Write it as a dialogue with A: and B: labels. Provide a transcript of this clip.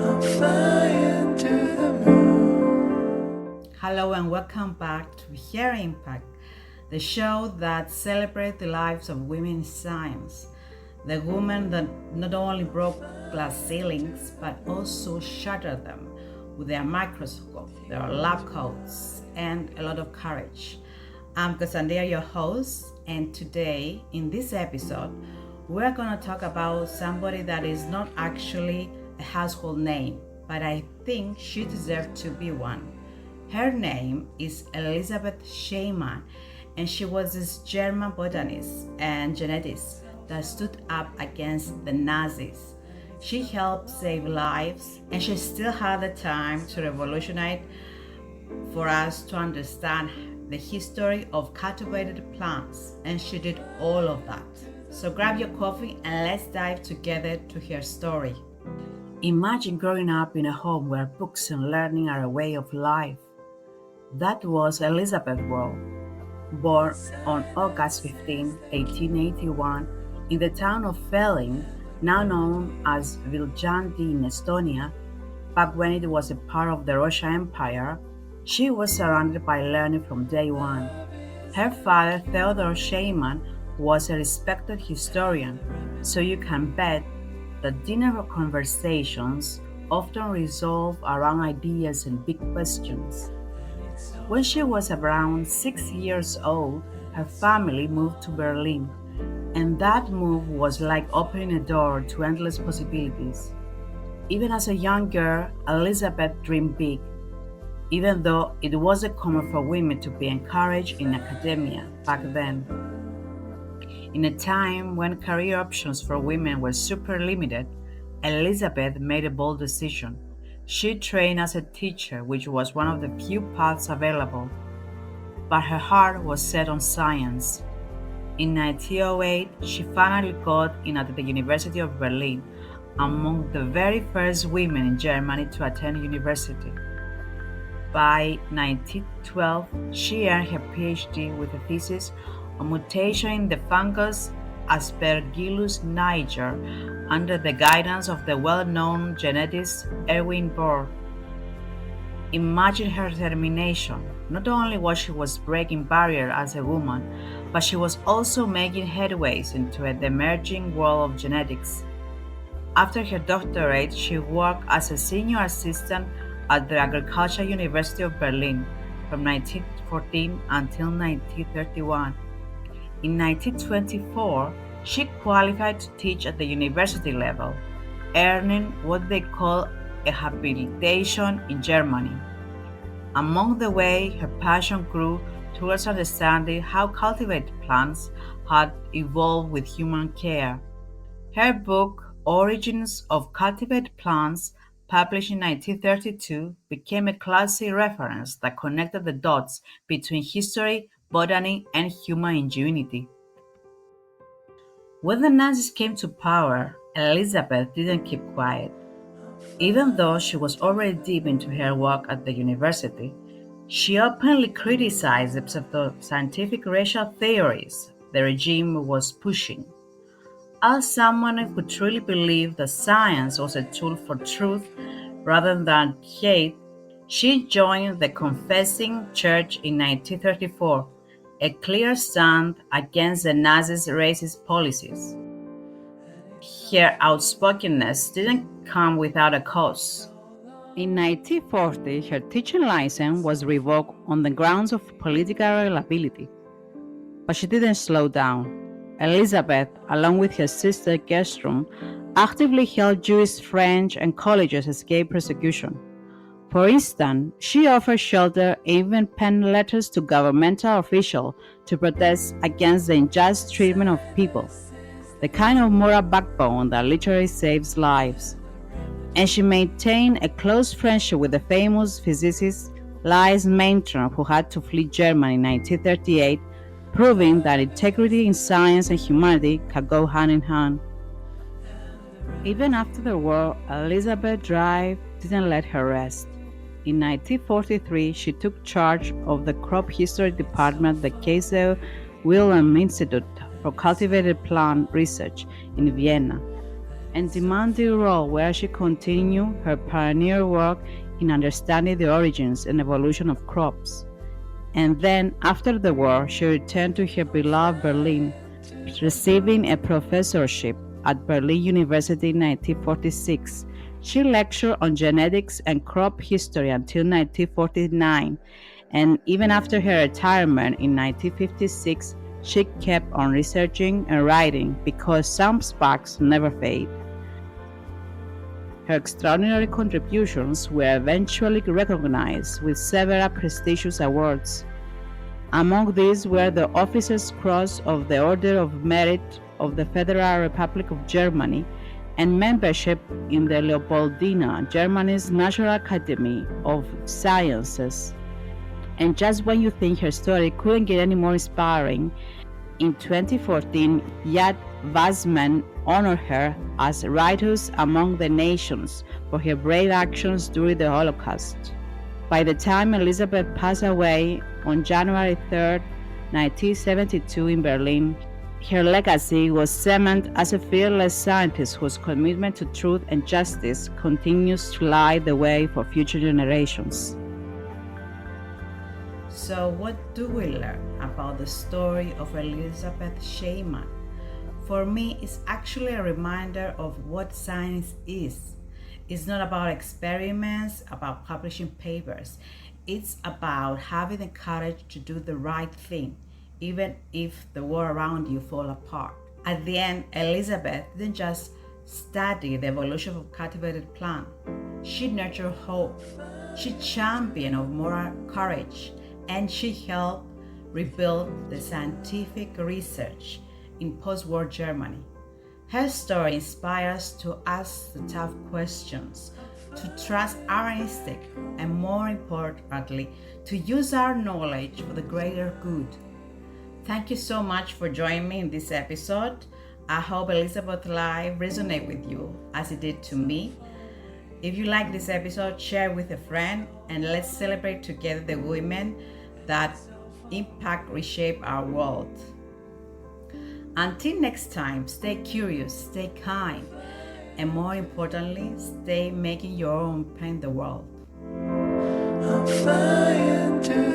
A: I'm flying to the moon.
B: Hello and welcome back to Here Impact, the show that celebrates the lives of women in science, the women that not only broke glass ceilings but also shattered them with their microscope, their lab coats, and a lot of courage. I'm Cassandra, your host, and today in this episode, we're going to talk about somebody that is not actually a household name, but I think she deserves to be one. Her name is Elisabeth Schiemann, and she was this German botanist and geneticist that stood up against the Nazis. She helped save lives, and she still had the time to revolutionize for us to understand the history of cultivated plants, and she did all of that. So grab your coffee and let's dive together to her story. Imagine growing up in a home where books and learning are a way of life. That was Elisabeth's world. Born on August 15, 1881, in the town of Velling, now known as Viljandi in Estonia, back when it was a part of the Russian Empire, she was surrounded by learning from day one. Her father, Theodor Schiemann, was a respected historian, so you can bet that dinner conversations often revolve around ideas and big questions. When she was around 6 years old, her family moved to Berlin, and that move was like opening a door to endless possibilities. Even as a young girl, Elizabeth dreamed big, even though it wasn't common for women to be encouraged in academia back then. In a time when career options for women were super limited, Elizabeth made a bold decision. She trained as a teacher, which was one of the few paths available, but her heart was set on science. In 1908, she finally got in at the University of Berlin, among the very first women in Germany to attend university. By 1912, she earned her PhD with a thesis on mutation in the fungus Aspergillus niger under the guidance of the well-known geneticist Erwin Bohr. Imagine her determination. Not only was she breaking barriers as a woman, but she was also making headways into the emerging world of genetics. After her doctorate, she worked as a senior assistant at the Agricultural University of Berlin from 1914 until 1931. In 1924, she qualified to teach at the university level, earning what they call a habilitation in Germany. Along the way, her passion grew towards understanding how cultivated plants had evolved with human care. Her book, Origins of Cultivated Plants, published in 1932, became a classic reference that connected the dots between history, botany, and human ingenuity. When the Nazis came to power, Elizabeth didn't keep quiet. Even though she was already deep into her work at the university, she openly criticized the pseudo-scientific racial theories the regime was pushing. As someone who truly believed that science was a tool for truth rather than hate, she joined the Confessing Church in 1934, a clear stand against the Nazis' racist policies. Her outspokenness didn't come without a cause. In 1940, her teaching license was revoked on the grounds of political reliability. But she didn't slow down. Elizabeth, along with her sister Gertrude, actively helped Jewish French and colleges escape persecution. For instance, she offered shelter and even penned letters to governmental officials to protest against the unjust treatment of people, the kind of moral backbone that literally saves lives. And she maintained a close friendship with the famous physicist Lise Meitner, who had to flee Germany in 1938, proving that integrity in science and humanity can go hand in hand. Even after the war, Elizabeth's drive didn't let her rest. In 1943, she took charge of the crop history department at the Kaiser Wilhelm Institute for Cultivated Plant Research in Vienna. and demanding role where she continued her pioneer work in understanding the origins and evolution of crops. And then, after the war, she returned to her beloved Berlin, receiving a professorship at Berlin University in 1946. She lectured on genetics and crop history until 1949, and even after her retirement in 1956, she kept on researching and writing because some sparks never fade. Her extraordinary contributions were eventually recognized with several prestigious awards. Among these were the Officer's Cross of the Order of Merit of the Federal Republic of Germany and membership in the Leopoldina, Germany's National Academy of Sciences. And just when you think her story couldn't get any more inspiring, in 2014, Yad Vasman honored her as Righteous Among the Nations for her brave actions during the Holocaust. By the time Elisabeth passed away on January 3, 1972 in Berlin, her legacy was cemented as a fearless scientist whose commitment to truth and justice continues to light the way for future generations. So, what do we learn about the story of Elisabeth Schiemann? For me, it's actually a reminder of what science is. It's not about experiments, about publishing papers. It's about having the courage to do the right thing, even if the world around you fall apart. At the end, Elisabeth didn't just study the evolution of cultivated plant. She nurtured hope. She championed of moral courage, and she helped rebuild the scientific research in post-war Germany. Her story inspires us to ask the tough questions, to trust our instinct, and more importantly, to use our knowledge for the greater good. Thank you so much for joining me in this episode. I hope Elisabeth Live resonate with you as it did to me. If you like this episode, share with a friend, and let's celebrate together the women that impact reshape our world. Until next time, stay curious, stay kind, and more importantly, stay making your own paint the world.
A: I'm flying to